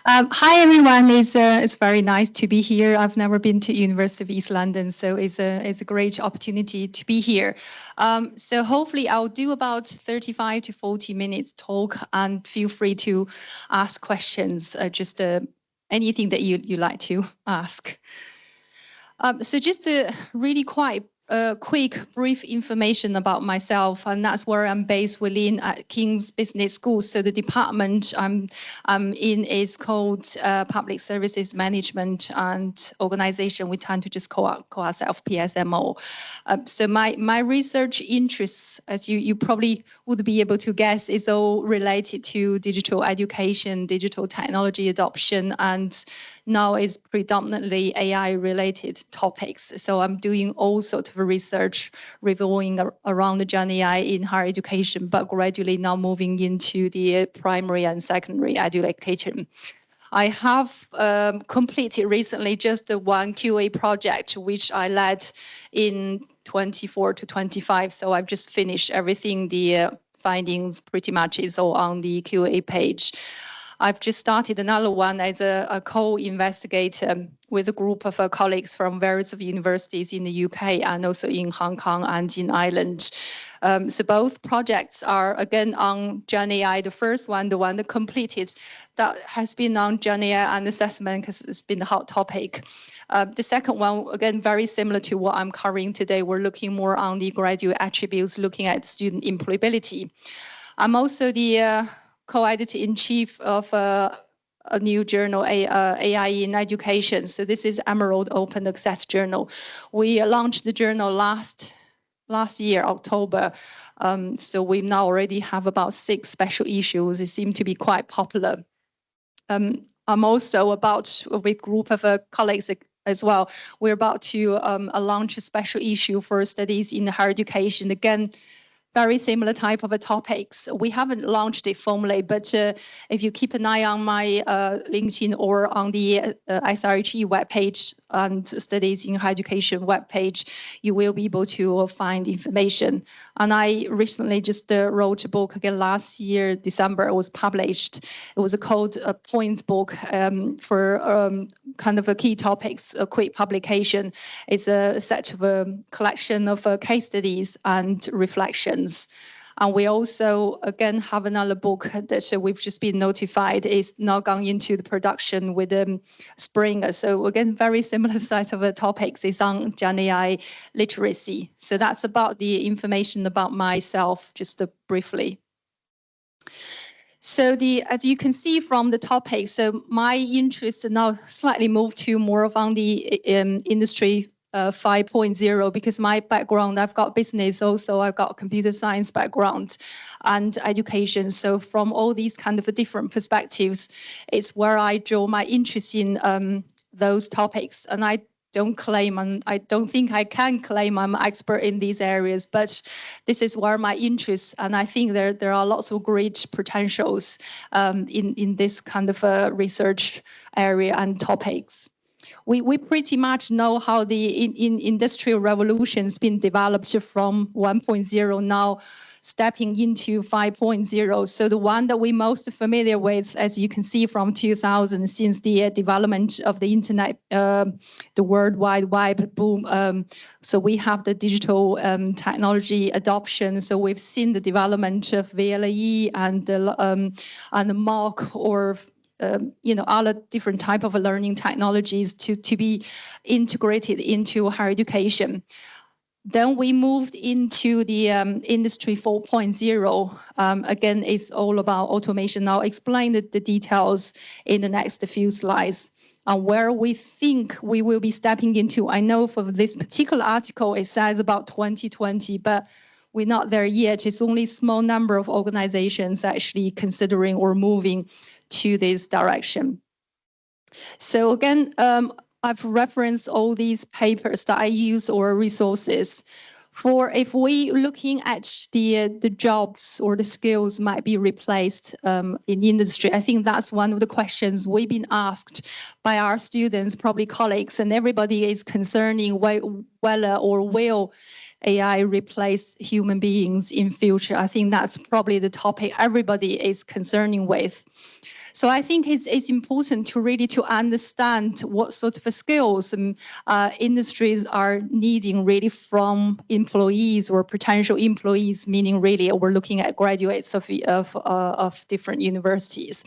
Hi everyone, it's very nice to be here. I've never been to University of East London, so it's a great opportunity to be here. So hopefully I'll do about 35 to 40 minutes talk, and feel free to ask questions, just anything that you like to ask. So just a really quite quick, brief information about myself, and that's where I'm based within at King's Business School. So the department I'm in is called Public Services Management and Organization. We tend to just call ourselves PSMO. So my research interests, as you probably would be able to guess, is all related to digital education, digital technology adoption, and now is predominantly AI related topics. So I'm doing all sorts of research revolving around the GenAI in higher education, but gradually now moving into the primary and secondary education. I have completed recently just one QA project, which I led in 24 to 25. So I've just finished everything. The findings pretty much is all on the QA page. I've just started another one as a co-investigator with a group of colleagues from various universities in the UK and also in Hong Kong and in Ireland. So both projects are again on GenAI. The first one, the one that completed, that has been on GenAI and assessment because it's been a hot topic. The second one, again, very similar to what I'm covering today. We're looking more on the graduate attributes, looking at student employability. I'm also the co-editor-in-chief of a new journal, AI in Education. So this is Emerald Open Access Journal. We launched the journal last year, October. So we now already have about 6 special issues. It seems to be quite popular. I'm also about, with a group of colleagues as well, we're about to launch a special issue for studies in higher education. Again, very similar type of topics. We haven't launched it formally, but if you keep an eye on my LinkedIn or on the SRHE webpage and Studies in Higher Education webpage, you will be able to find information. And I recently just wrote a book again last year, December, it was published. It was called a Points book for kind of a key topics, a quick publication. It's a set of a collection of case studies and reflections. And we also, again, have another book that we've just been notified is now gone into the production with Spring. So again, very similar set of topics is on GenAI literacy. So that's about the information about myself, just briefly. So as you can see from the topic, so my interest now slightly moved to more on the industry 5.0 because my background, I've got business also, I've got computer science background and education. So from all these kind of different perspectives, it's where I draw my interest in those topics. And I don't think I can claim I'm an expert in these areas, but this is where my interests, and I think there are lots of great potentials in this kind of research area and topics. We pretty much know how the industrial revolution's been developed from 1.0 now stepping into 5.0. So the one that we're most familiar with, as you can see from 2000, since the development of the internet, the World Wide Web boom. So we have the digital technology adoption. So we've seen the development of VLE and the MOOC or other different type of learning technologies to be integrated into higher education. Then we moved into the industry 4.0. Again, it's all about automation. I'll explain the details in the next few slides. Where we think we will be stepping into, I know for this particular article, it says about 2020, but we're not there yet. It's only a small number of organizations actually considering or moving to this direction. So again, I've referenced all these papers that I use or resources for if we looking at the jobs or the skills might be replaced in industry. I think that's one of the questions we've been asked by our students, probably colleagues, and everybody is concerning whether or will AI replace human beings in future. I think that's probably the topic everybody is concerning with. So I think it's important to really to understand what sort of skills industries are needing really from employees or potential employees, meaning really we're looking at graduates of different universities.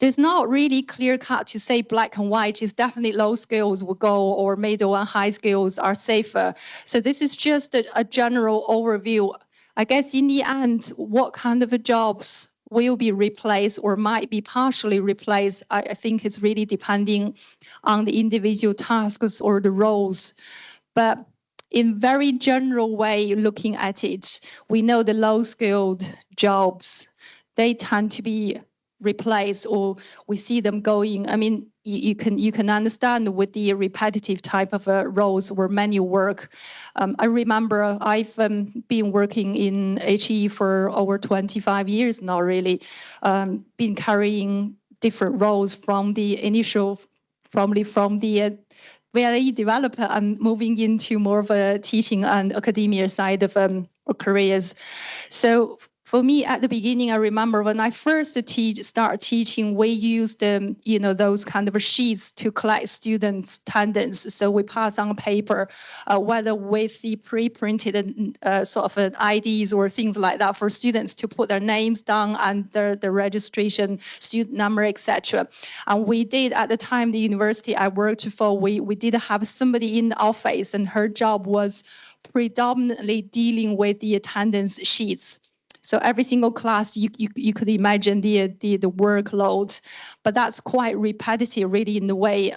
There's not really clear cut to say black and white is definitely low skills will go or middle and high skills are safer. So this is just a general overview. I guess in the end, what kind of jobs will be replaced or might be partially replaced, I think it's really depending on the individual tasks or the roles. But in very general way, looking at it, we know the low skilled jobs, they tend to be replaced or we see them going. I mean, you can understand with the repetitive type of roles or manual work. I remember I've been working in HE for over 25 years now, really, been carrying different roles from the initial, from the VLE developer, I'm moving into more of a teaching and academia side of careers. So for me, at the beginning, I remember when I first start teaching, we used those kind of sheets to collect students' attendance. So we pass on paper, whether with the pre-printed sort of IDs or things like that for students to put their names down and their registration, student number, etc. And we did at the time the university I worked for, we did have somebody in the office, and her job was predominantly dealing with the attendance sheets. So every single class, you could imagine the workload, but that's quite repetitive, really, in the way.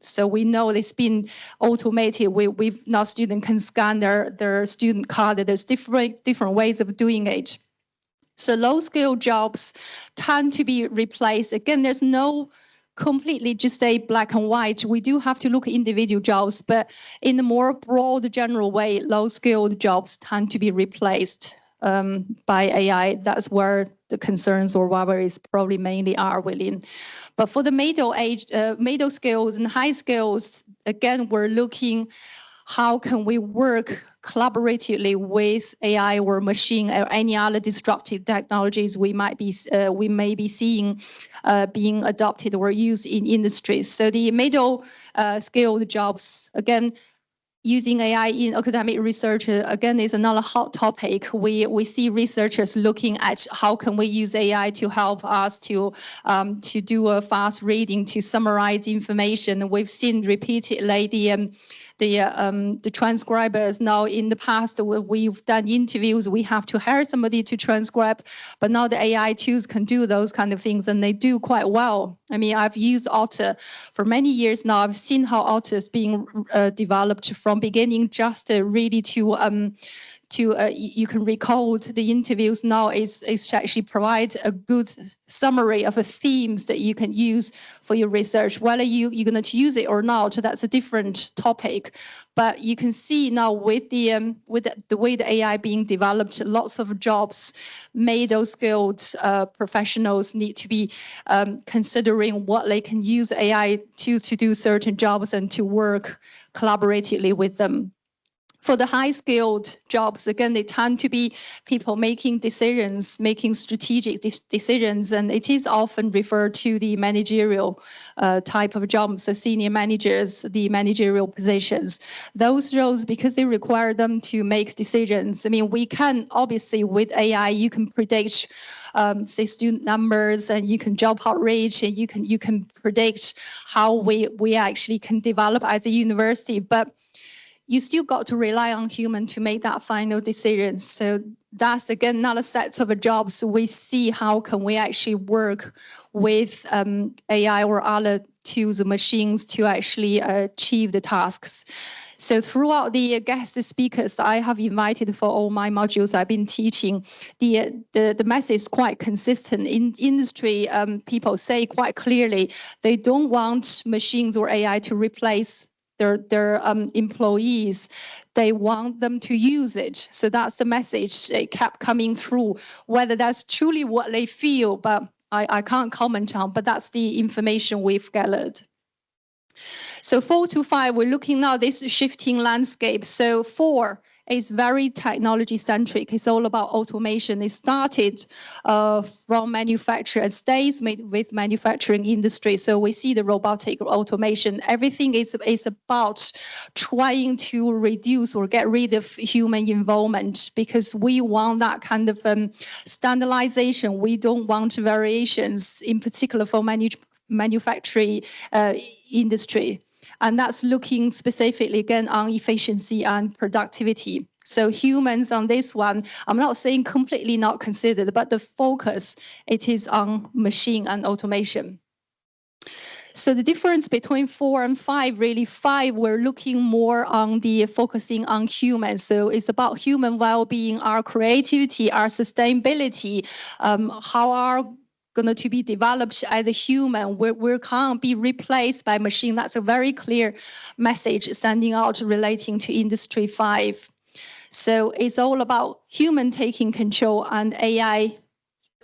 So we know it's been automated. We've now students can scan their student card. There's different ways of doing it. So low-skill jobs tend to be replaced. Again, there's no completely just say black and white. We do have to look at individual jobs, but in a more broad, general way, low-skilled jobs tend to be replaced by AI. That's where the concerns or worries probably mainly are within. But for the middle skills and high skills, again, we're looking how can we work collaboratively with AI or machine or any other disruptive technologies we may be seeing being adopted or used in industries. So the middle skilled jobs, again, using AI in academic research, again, is another hot topic. We see researchers looking at how can we use AI to help us to do a fast reading, to summarize information. We've seen repeatedly the transcribers. Now, in the past, we've done interviews, we have to hire somebody to transcribe, but now the AI tools can do those kind of things, and they do quite well. I mean, I've used Otter for many years now. I've seen how Otter is being developed from beginning, just really to you can record the interviews now. Is actually provide a good summary of the themes that you can use for your research. Whether you're going to use it or not, that's a different topic. But you can see now with the way the AI being developed, lots of jobs, middle skilled professionals need to be considering what they can use AI to do certain jobs and to work collaboratively with them. For the high-skilled jobs, again, they tend to be people making decisions, making strategic decisions, and it is often referred to the managerial type of jobs, so senior managers, the managerial positions. Those roles, because they require them to make decisions. I mean, we can, obviously, with AI, you can predict say student numbers, and you can job outreach, and you can predict how we actually can develop as a university, but you still got to rely on human to make that final decision. So that's, again, another set of jobs. We see how can we actually work with AI or other tools, machines, to actually achieve the tasks. So throughout the guest speakers I have invited for all my modules I've been teaching, the message is quite consistent. In industry, people say quite clearly they don't want machines or AI to replace their employees. They want them to use it. So that's the message it kept coming through. Whether that's truly what they feel, but I can't comment on, but that's the information we've gathered. So 4 to 5, we're looking now this shifting landscape. So 4, is very technology centric. It's all about automation. It started from manufacture and stays with manufacturing industry. So we see the robotic automation. Everything is about trying to reduce or get rid of human involvement, because we want that kind of standardization. We don't want variations, in particular for manufacturing industry. And that's looking specifically, again, on efficiency and productivity. So humans on this one, I'm not saying completely not considered, but the focus, it is on machine and automation. So the difference between 4 and 5, really 5, we're looking more on the focusing on humans. So it's about human well-being, our creativity, our sustainability, how our going to be developed as a human. We can't be replaced by machine. That's a very clear message sending out relating to Industry 5. So it's all about human taking control and AI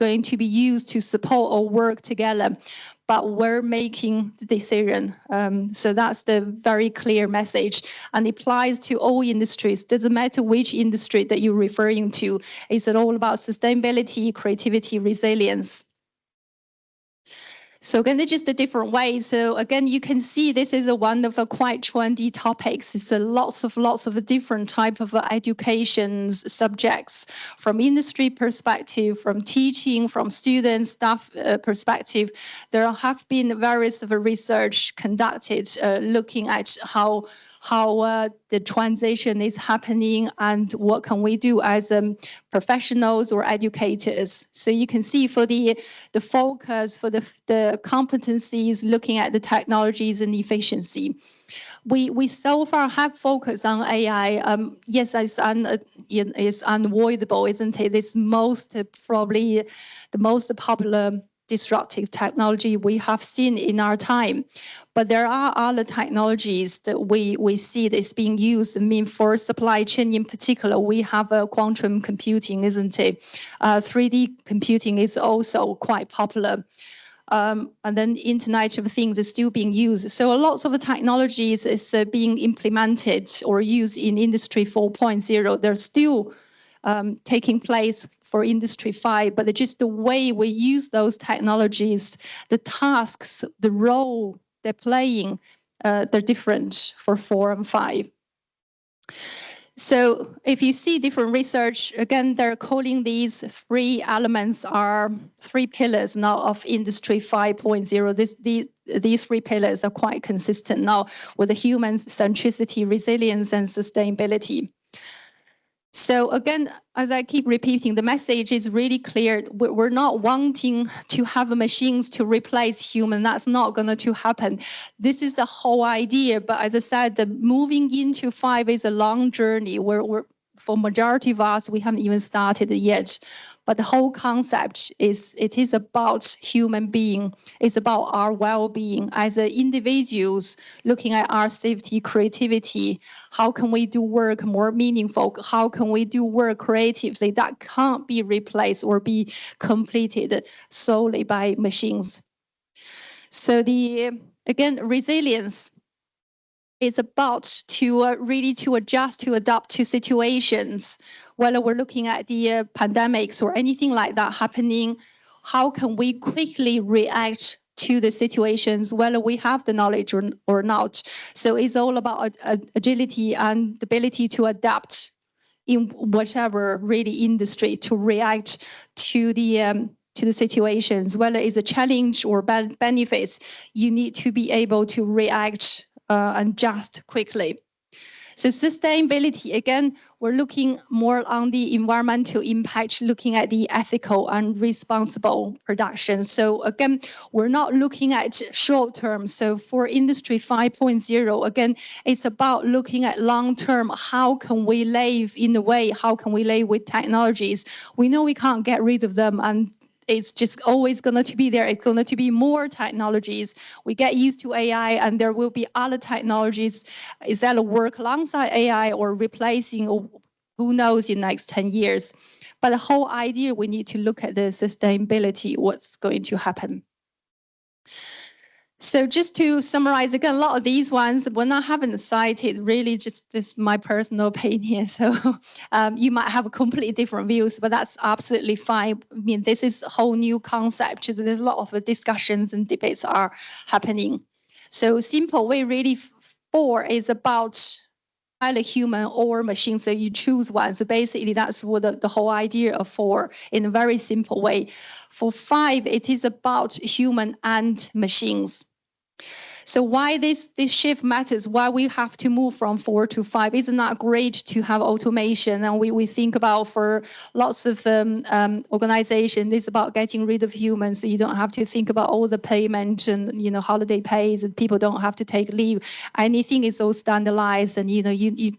going to be used to support or work together, but we're making the decision. So that's the very clear message, and it applies to all industries. Doesn't matter which industry that you're referring to. It's all about sustainability, creativity, resilience. So again, it's just a different way. So again, you can see this is one of a quite trendy topics. It's lots of different type of educations subjects, from industry perspective, from teaching, from student staff perspective. There have been various research conducted looking at how the transition is happening and what can we do as professionals or educators. So you can see for the focus, for the competencies, looking at the technologies and efficiency. We so far have focused on AI. Yes, it's unavoidable, isn't it? It's probably the most popular disruptive technology we have seen in our time. But there are other technologies that we see that's being used. I mean, for supply chain in particular, we have quantum computing, isn't it? 3D computing is also quite popular. And then Internet of Things is still being used. So lots of the technologies is being implemented or used in Industry 4.0. They're still taking place for Industry 5, but just the way we use those technologies, the tasks, the role they're playing, they're different for 4 and 5. So if you see different research, again, they're calling these 3 elements are 3 pillars now of Industry 5.0. These 3 pillars are quite consistent now with the human centricity, resilience, and sustainability. So again, as I keep repeating, the message is really clear. We're not wanting to have machines to replace human. That's not going to happen. This is the whole idea. But as I said, the moving into 5 is a long journey. For majority of us, we haven't even started yet. But the whole concept is, it is about human being. It's about our well-being as individuals, looking at our safety, creativity. How can we do work more meaningful? How can we do work creatively? That can't be replaced or be completed solely by machines. So again, resilience is about to really to adjust, to adapt to situations. Whether we're looking at the pandemics or anything like that happening, how can we quickly react to the situations, whether we have the knowledge or not? So it's all about agility and the ability to adapt in whatever really industry, to react to the situations, whether it's a challenge or benefits. You need to be able to react and adjust quickly. So sustainability, again, we're looking more on the environmental impact, looking at the ethical and responsible production. So again, we're not looking at short term. So for Industry 5.0, again, it's about looking at long term. How can we live in a way? How can we live with technologies? We know we can't get rid of them, and it's just always going to be there. It's going to be more technologies. We get used to AI, and there will be other technologies. Is that work alongside AI or replacing, or who knows, in the next 10 years. But the whole idea, we need to look at the sustainability, what's going to happen. So just to summarize again, a lot of these ones, when I haven't cited, really just this is my personal opinion. So you might have a completely different views, but that's absolutely fine. I mean, this is a whole new concept. There's a lot of discussions and debates are happening. So simple way really 4 is about either human or machine. So you choose one. So basically that's what the whole idea of 4 in a very simple way. For 5, it is about human and machines. So why this shift matters, why we have to move from 4 to 5. Isn't that great to have automation? And we think about for lots of organizations, it's about getting rid of humans. So you don't have to think about all the payment and, holiday pays, and people don't have to take leave. Anything is all standardized, and,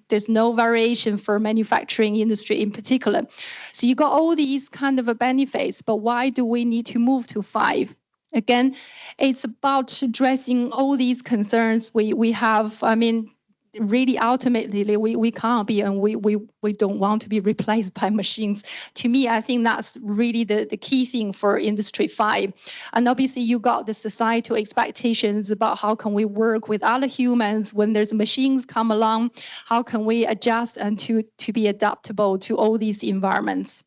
there's no variation for manufacturing industry in particular. So you got all these kind of benefits, but why do we need to move to 5? Again, it's about addressing all these concerns we have. I mean, really ultimately we can't be, and we don't want to be replaced by machines. To me, I think that's really the key thing for Industry 5. And obviously you got the societal expectations about how can we work with other humans when there's machines come along, how can we adjust and to be adaptable to all these environments.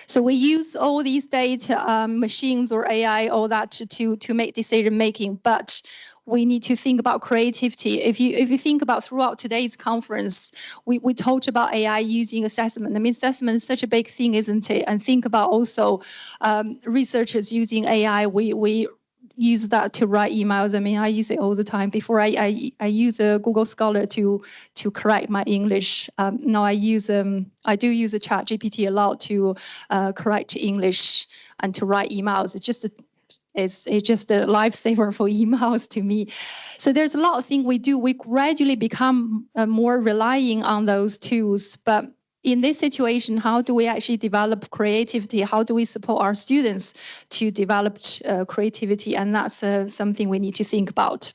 So we use all these data, machines or AI, all that to make decision making. But we need to think about creativity. If you think about throughout today's conference, we talked about AI using assessment. I mean, assessment is such a big thing, isn't it? And think about also researchers using AI. We use that to write emails. I mean, I use it all the time. Before I use a Google Scholar to correct my English. Now I do use a Chat GPT a lot to correct English and to write emails. It's just a lifesaver for emails to me. So there's a lot of things we do. We gradually become more relying on those tools, but in this situation, how do we actually develop creativity? How do we support our students to develop creativity? And that's something we need to think about.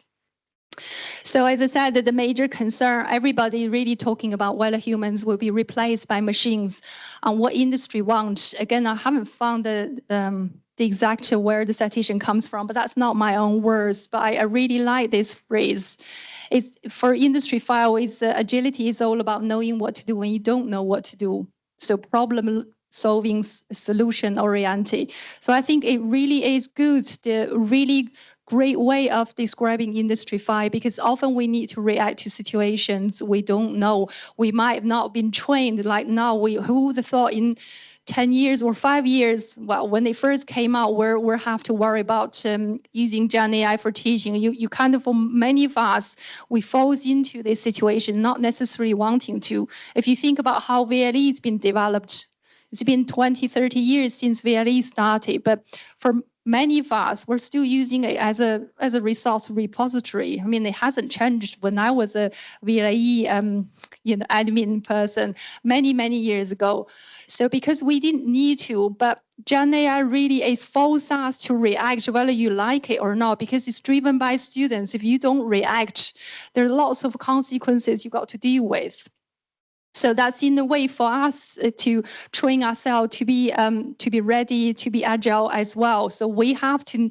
So as I said, the major concern, everybody really talking about whether humans will be replaced by machines and what industry wants. Again, I haven't found the exact where the citation comes from, but that's not my own words. But I really like this phrase. It's for Industry 5, agility is all about knowing what to do when you don't know what to do. So problem solving, solution oriented. So I think it really is good, the really great way of describing Industry 5, because often we need to react to situations we don't know. We might have not been trained like now. Who would have thought in 10 years or 5 years, well, when they first came out, we have to worry about using GenAI for teaching. You kind of, for many of us, we falls into this situation, not necessarily wanting to. If you think about how VLE has been developed, it's been 20, 30 years since VLE started, but for many of us, we're still using it as a resource repository. I mean, it hasn't changed. When I was a VLE admin person many years ago. So because we didn't need to, but GenAI really it forces us to react whether you like it or not, because it's driven by students. If you don't react, there are lots of consequences you got to deal with. So that's in a way for us to train ourselves to be ready, to be agile as well. So we have to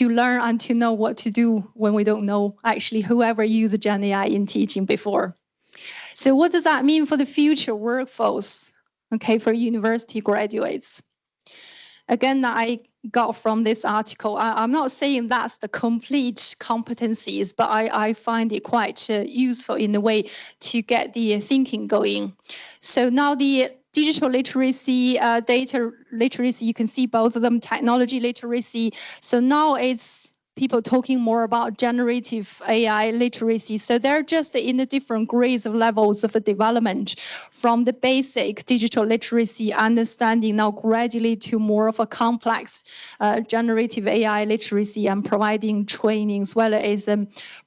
learn and to know what to do when we don't know actually whoever used GenAI in teaching before. So what does that mean for the future workforce? Okay, for university graduates. Again, I got from this article. I'm not saying that's the complete competencies, but I find it quite useful in a way to get the thinking going. So now the digital literacy, data literacy, you can see both of them, technology literacy. So now it's people talking more about generative AI literacy. So they're just in the different grades of levels of development, from the basic digital literacy understanding now gradually to more of a complex generative AI literacy, and providing trainings, whether it's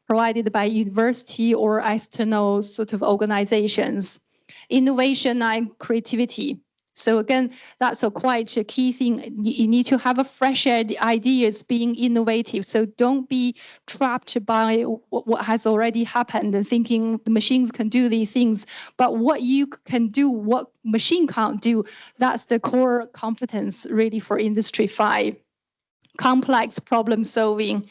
provided by university or external sort of organizations. Innovation and creativity. So again, that's quite a key thing. You need to have a fresh ideas, being innovative. So don't be trapped by what has already happened and thinking the machines can do these things. But what you can do, what machine can't do, that's the core competence really for Industry 5. complex problem solving,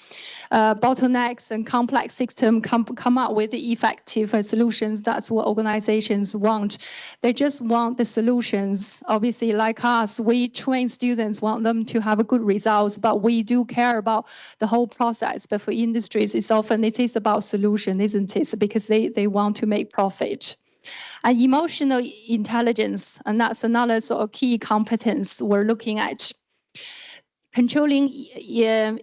bottlenecks and complex system come up with effective solutions. That's what organizations want. They just want the solutions. Obviously, like us, we train students, want them to have a good results, but we do care about the whole process. But for industries, it is about solution, isn't it? Because they want to make profit. And emotional intelligence, and that's another sort of key competence we're looking at. Controlling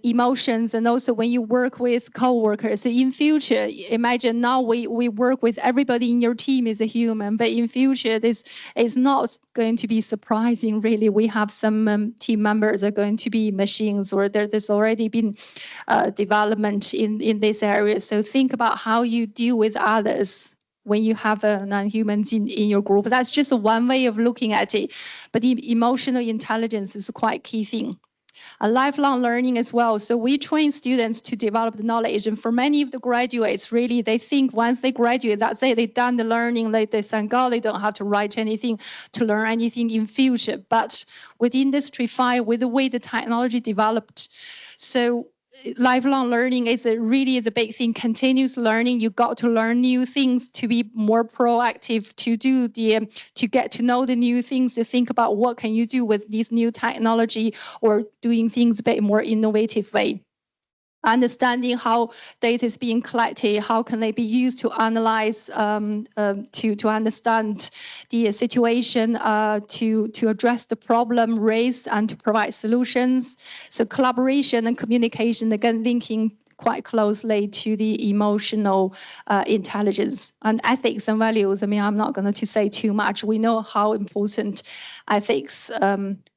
emotions, and also when you work with co-workers. In future, imagine now we work with everybody in your team is a human, but in future this is not going to be surprising really. We have some team members are going to be machines, or there's already been development in this area. So think about how you deal with others when you have non-humans in your group. That's just one way of looking at it, but the emotional intelligence is a quite key thing. Lifelong learning as well. So we train students to develop the knowledge. And for many of the graduates, really, they think once they graduate, that's it, they've done the learning. They thank God they don't have to write anything to learn anything in future. But with Industry 5, with the way the technology developed, so lifelong learning is a big thing. Continuous learning, you got to learn new things to be more proactive, to get to know the new things, to think about what can you do with this new technology, or doing things a bit more innovative way. Understanding how data is being collected, how can they be used to analyze, to understand the situation, to address the problem raised, and to provide solutions. So collaboration and communication, again, linking quite closely to the emotional intelligence and ethics and values. I mean, I'm not going to say too much. We know how important ethics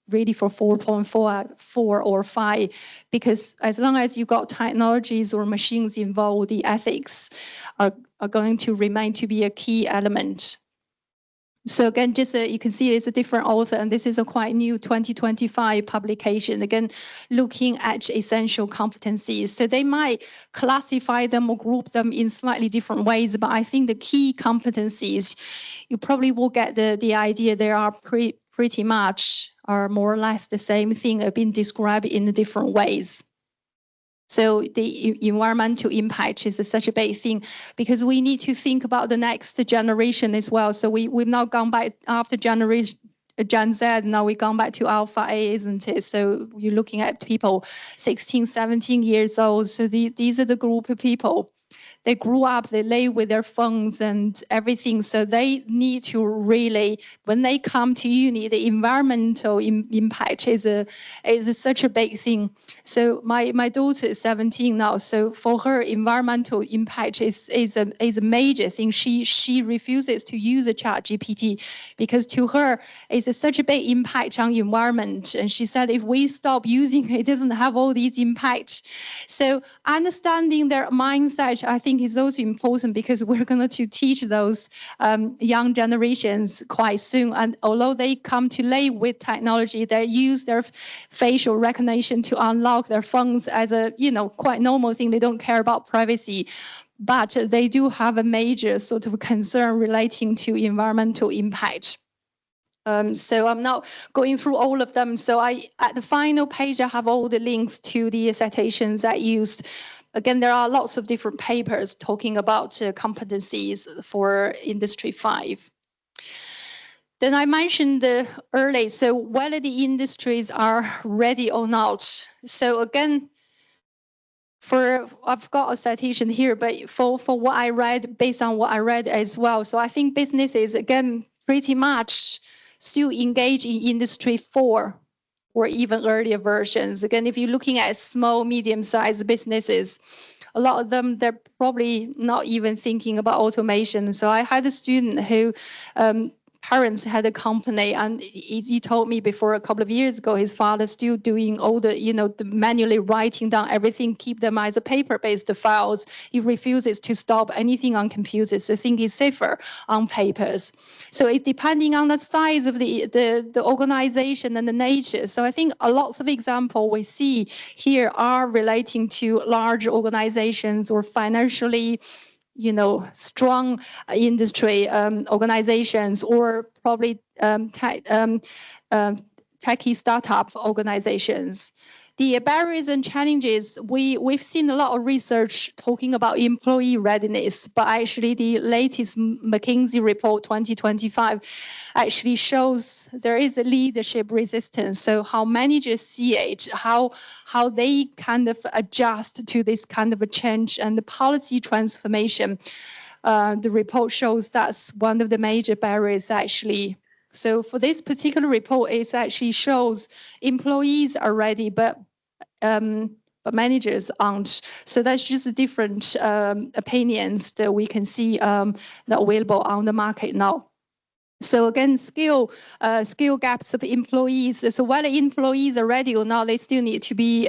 really for 4.4 or 5, because as long as you got technologies or machines involved, the ethics are going to remain to be a key element. So again, just you can see it's a different author, and this is a quite new 2025 publication, again, looking at essential competencies. So they might classify them or group them in slightly different ways, but I think the key competencies, you probably will get the idea they are pretty much are more or less the same thing, have been described in different ways. So the environmental impact is such a big thing, because we need to think about the next generation as well. So we've now gone back after generation Gen Z, now we've gone back to Alpha A, isn't it? So you're looking at people 16, 17 years old. So these are the group of people. They grew up, they live with their phones and everything. So they need to really, when they come to uni, the environmental impact is such a big thing. So my daughter is 17 now. So for her, environmental impact is a major thing. She refuses to use a ChatGPT because to her, it's such a big impact on environment. And she said, if we stop using it, it doesn't have all these impacts. So understanding their mindset, I think, is also important, because we're going to teach those young generations quite soon. And although they come to live with technology, they use their facial recognition to unlock their phones as a quite normal thing. They don't care about privacy, but they do have a major sort of concern relating to environmental impact. So I'm not going through all of them. So at the final page, I have all the links to the citations I used. Again, there are lots of different papers talking about competencies for Industry 5. Then I mentioned early, so whether the industries are ready or not. So again, I've got a citation here, but for what I read, based on what I read as well. So I think businesses, again, pretty much still engage in Industry 4 or even earlier versions. Again, if you're looking at small, medium-sized businesses, a lot of them, they're probably not even thinking about automation. So I had a student who parents had a company, and he told me before a couple of years ago, his father's still doing all the, the manually writing down everything, keep them as a paper-based files. He refuses to stop anything on computers. So I think it's safer on papers. So it depending on the size of the organization and the nature. So I think a lots of examples we see here are relating to large organizations or financially strong industry organizations, or probably techie startup organizations. The barriers and challenges, we've seen a lot of research talking about employee readiness, but actually the latest McKinsey report 2025 actually shows there is a leadership resistance. So how managers see it, how they kind of adjust to this kind of a change and the policy transformation. The report shows that's one of the major barriers actually. So for this particular report, it actually shows employees are ready, but managers aren't. So that's just different opinions that we can see that available on the market now. So again, skill gaps of employees. So whether employees are ready or not, they still need to be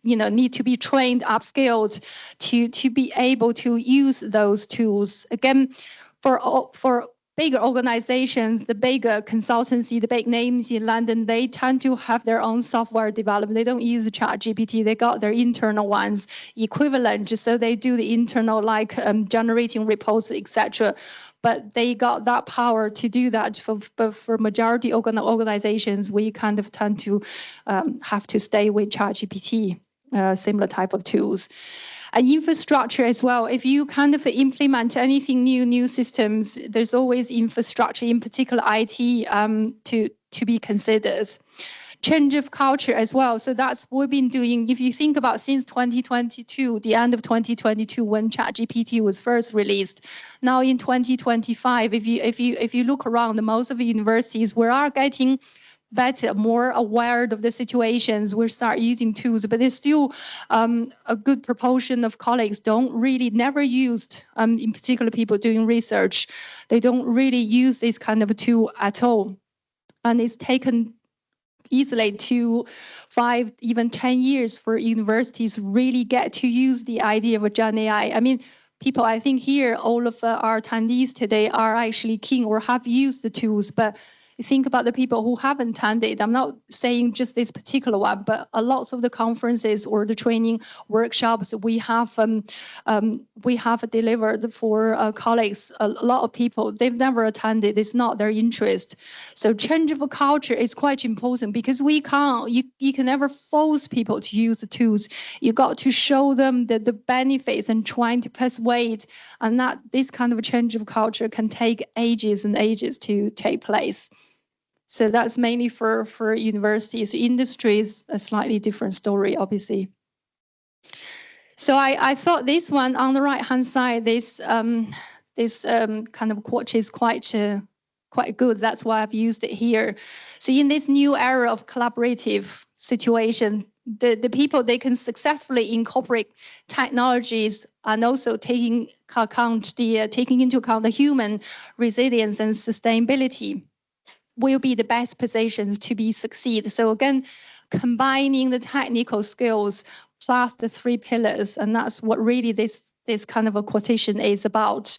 need to be trained, upskilled to be able to use those tools. Again, for bigger organizations, the bigger consultancy, the big names in London, they tend to have their own software development. They don't use ChatGPT. They got their internal ones equivalent. So they do the internal, like generating reports, etc. But they got that power to do that. But for majority organizations, we kind of tend to have to stay with ChatGPT, similar type of tools. And infrastructure as well. If you kind of implement anything new systems, there's always infrastructure, in particular IT, to be considered. Change of culture as well. So that's what we've been doing. If you think about since 2022, the end of 2022, when ChatGPT was first released, now in 2025, if you look around, most of the universities, we are getting better, more aware of the situations. We start using tools, but there's still a good proportion of colleagues never used, in particular people doing research, they don't really use this kind of tool at all. And it's taken easily 2, 5, even 10 years for universities really get to use the idea of a GenAI. I mean, people, I think here, all of our attendees today are actually keen or have used the tools, but think about the people who haven't attended. I'm not saying just this particular one, but a lot of the conferences or the training workshops we have delivered for colleagues. A lot of people, they've never attended. It's not their interest. So change of a culture is quite important because you can never force people to use the tools. You got to show them the benefits and trying to persuade, and that this kind of a change of culture can take ages and ages to take place. So that's mainly for universities. Industries, a slightly different story, obviously. So I thought this one on the right-hand side, this kind of quote is quite good. That's why I've used it here. So in this new era of collaborative situation, the people, they can successfully incorporate technologies and also taking into account the human resilience and sustainability will be the best positions to be succeed. So again, combining the technical skills plus the 3 pillars, and that's what really this kind of a quotation is about.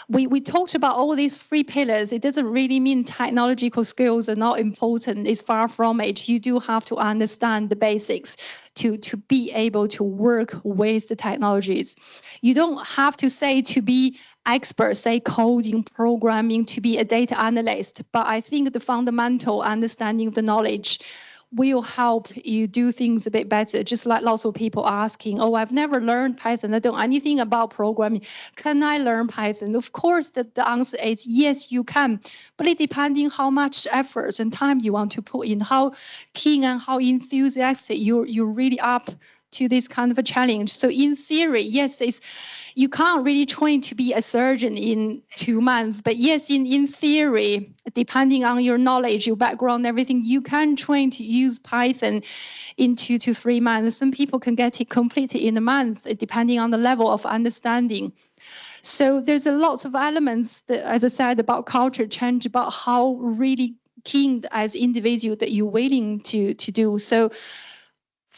We talked about all these 3 pillars. It doesn't really mean technological skills are not important. It's far from it. You do have to understand the basics to be able to work with the technologies. You don't have to say to be experts, say coding, programming, to be a data analyst. But I think the fundamental understanding of the knowledge will help you do things a bit better. Just like lots of people asking, oh, I've never learned Python. I don't know anything about programming. Can I learn Python? Of course, the answer is yes, you can. But it depending how much effort and time you want to put in, how keen and how enthusiastic you're really up to this kind of a challenge. So in theory, yes, you can't really train to be a surgeon in 2 months, but yes, in theory, depending on your knowledge, your background, everything, you can train to use Python in 2 to 3 months. Some people can get it completed in a month, depending on the level of understanding. So there's a lots of elements that, as I said, about culture change, about how really keen as individual that you're willing to do. So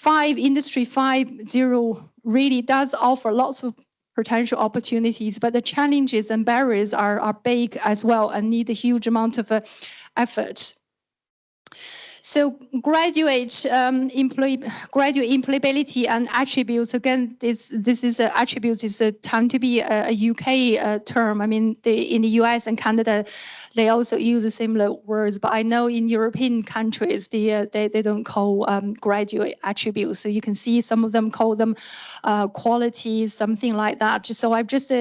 Industry 5.0 really does offer lots of potential opportunities, but the challenges and barriers are big as well and need a huge amount of effort. So graduate employability and attributes. Again, this is attributes is tend to be a UK term. I mean, in the US and Canada, they also use similar words. But I know in European countries, they don't call graduate attributes. So you can see some of them call them qualities, something like that. So I've just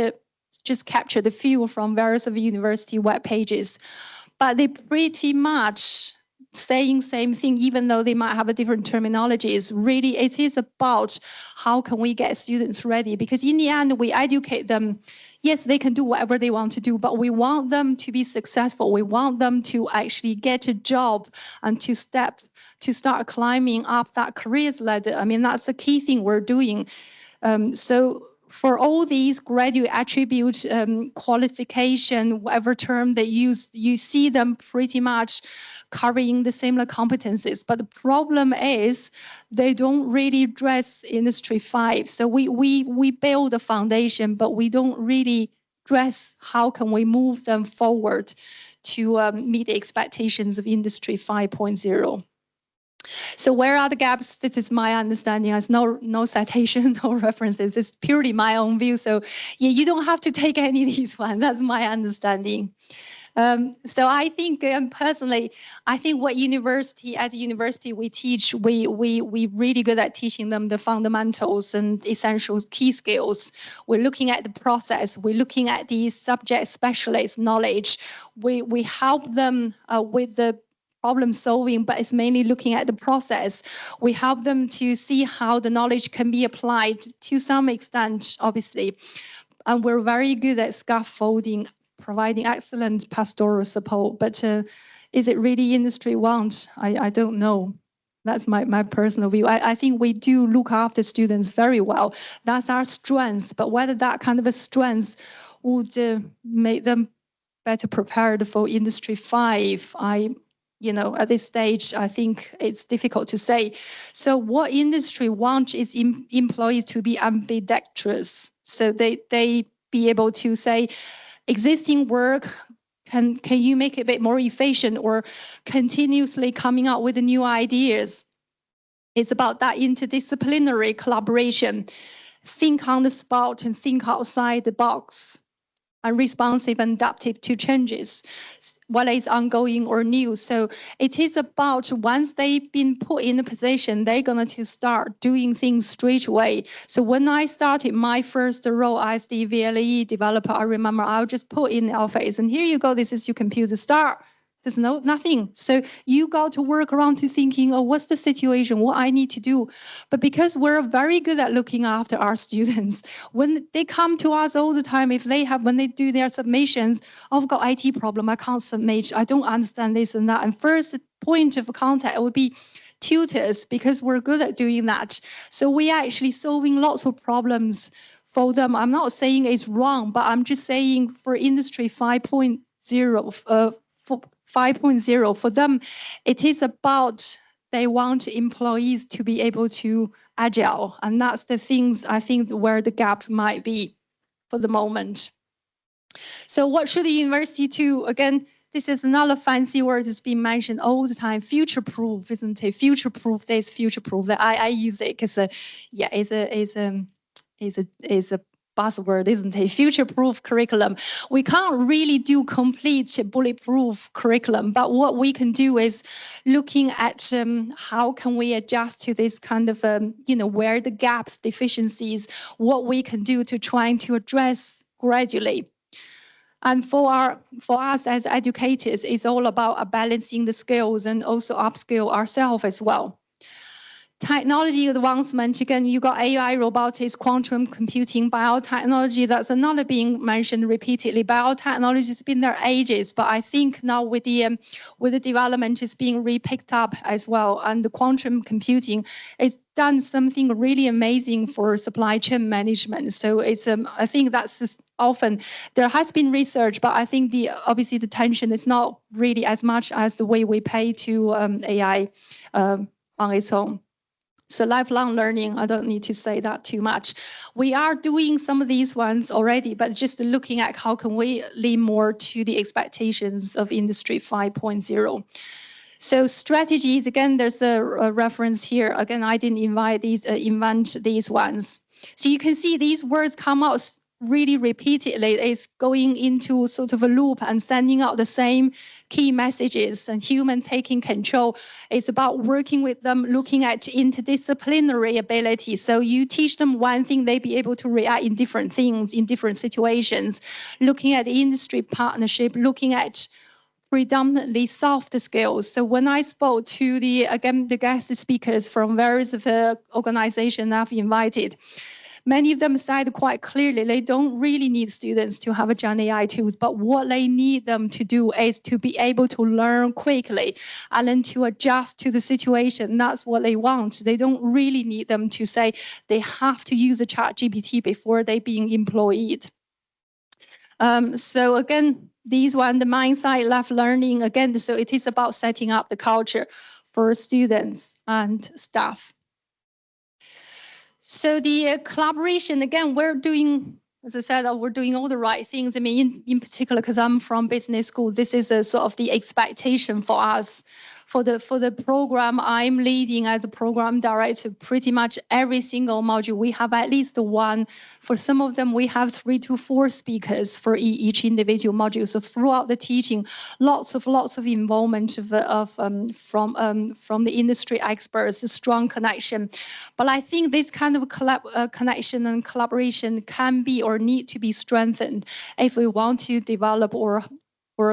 captured a few from various of university web pages, but they pretty much saying same thing, even though they might have a different terminology. Is really, it is about how can we get students ready, because in the end we educate them. Yes, they can do whatever they want to do, but we want them to be successful. We want them to actually get a job and to start climbing up that careers ladder. I mean, that's the key thing we're doing. So for all these graduate attribute qualification, whatever term they use, you see them pretty much covering the similar competencies. But the problem is they don't really address industry 5. So we build a foundation, but we don't really address how can we move them forward to meet the expectations of industry 5.0. So where are the gaps? This is my understanding. There's no citation, no references. It's purely my own view. So yeah, you don't have to take any of these ones. That's my understanding. So I think personally, I think what as a university we teach, we really good at teaching them the fundamentals and essential key skills. We're looking at the process. We're looking at the subject specialist knowledge. We help them with the problem solving, but it's mainly looking at the process. We help them to see how the knowledge can be applied to some extent, obviously. And we're very good at scaffolding, providing excellent pastoral support. But is it really industry want? I don't know. That's my personal view. I think we do look after students very well. That's our strength. But whether that kind of a strength would make them better prepared for industry 5, at this stage, I think it's difficult to say. So what industry wants is employees to be ambidextrous. So they be able to say, existing work, can you make it a bit more efficient, or continuously coming up with new ideas. It's about that interdisciplinary collaboration. Think on the spot and think outside the box. And responsive and adaptive to changes, whether it's ongoing or new. So it is about once they've been put in a position, they're going to start doing things straight away. So when I started my first role as the VLE developer, I remember I'll just put in the office and here you go, this is your computer, start. There's nothing. So you got to work around to thinking, oh, what's the situation, what I need to do. But because we're very good at looking after our students, when they come to us all the time, when they do their submissions, oh, I've got IT problem, I can't submit, I don't understand this and that. And first point of contact would be tutors, because we're good at doing that. So we are actually solving lots of problems for them. I'm not saying it's wrong, but I'm just saying for industry 5.0, 5.0 for them, it is about they want employees to be able to agile. And that's the things I think where the gap might be for the moment. So what should the university do? Again, this is another fancy word that's been mentioned all the time, future-proof, isn't it? Future-proof, this, future-proof. I use it because, it's a buzzword, isn't it? Future-proof curriculum. We can't really do complete bulletproof curriculum, but what we can do is looking at how can we adjust to this kind of, where the gaps, deficiencies, what we can do to trying to address gradually. And for us as educators, it's all about balancing the skills and also upskill ourselves as well. Technology advancement, again, you got AI, robotics, quantum computing, biotechnology. That's another being mentioned repeatedly. Biotechnology has been there ages, but I think now with the development, it's being re-picked up as well. And the quantum computing, it's done something really amazing for supply chain management. So it's I think that's often there has been research, but I think obviously the tension is not really as much as the way we pay to AI on its own. So lifelong learning, I don't need to say that too much. We are doing some of these ones already, but just looking at how can we lean more to the expectations of Industry 5.0. So strategies, again, there's a reference here. Again, I didn't invent these ones. So you can see these words come out really repeatedly. It's going into sort of a loop and sending out the same key messages, and human taking control. It's about working with them, looking at interdisciplinary ability. So you teach them one thing, they be able to react in different things, in different situations. Looking at the industry partnership, looking at predominantly soft skills. So when I spoke to the guest speakers from various of the organizations I've invited, many of them said quite clearly they don't really need students to have a GenAI tools, but what they need them to do is to be able to learn quickly and then to adjust to the situation. That's what they want. They don't really need them to say they have to use a chat GPT before they being employed. So again, these one, the mindset left learning, again, so it is about setting up the culture for students and staff. So the collaboration, again, we're doing, as I said, we're doing all the right things. I mean, in particular, because I'm from business school, this is a sort of the expectation for us. For the program I'm leading as a program director, pretty much every single module, we have at least one. For some of them, we have 3 to 4 speakers for each individual module. So throughout the teaching, lots of involvement from the industry experts, a strong connection. But I think this kind of connection and collaboration can be or need to be strengthened if we want to develop or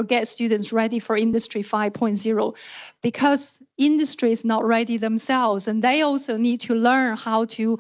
get students ready for Industry 5.0, because industry is not ready themselves, and they also need to learn how to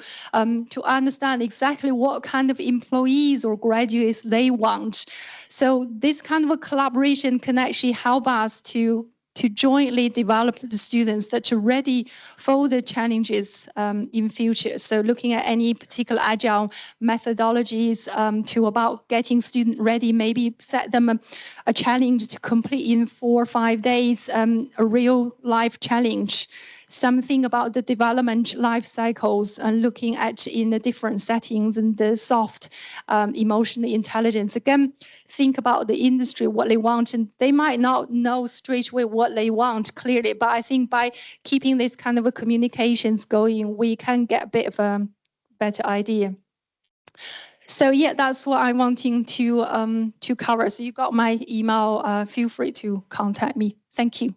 understand exactly what kind of employees or graduates they want. So this kind of a collaboration can actually help us to jointly develop the students that are ready for the challenges in future. So looking at any particular agile methodologies to about getting students ready, maybe set them a challenge to complete in 4 or 5 days, a real life challenge. Something about the development life cycles and looking at in the different settings and the soft emotional intelligence. Again, think about the industry, what they want, and they might not know straight away what they want clearly, but I think by keeping this kind of a communications going, we can get a bit of a better idea. So yeah, that's what I'm wanting to cover. So you got my email. Feel free to contact me. Thank you.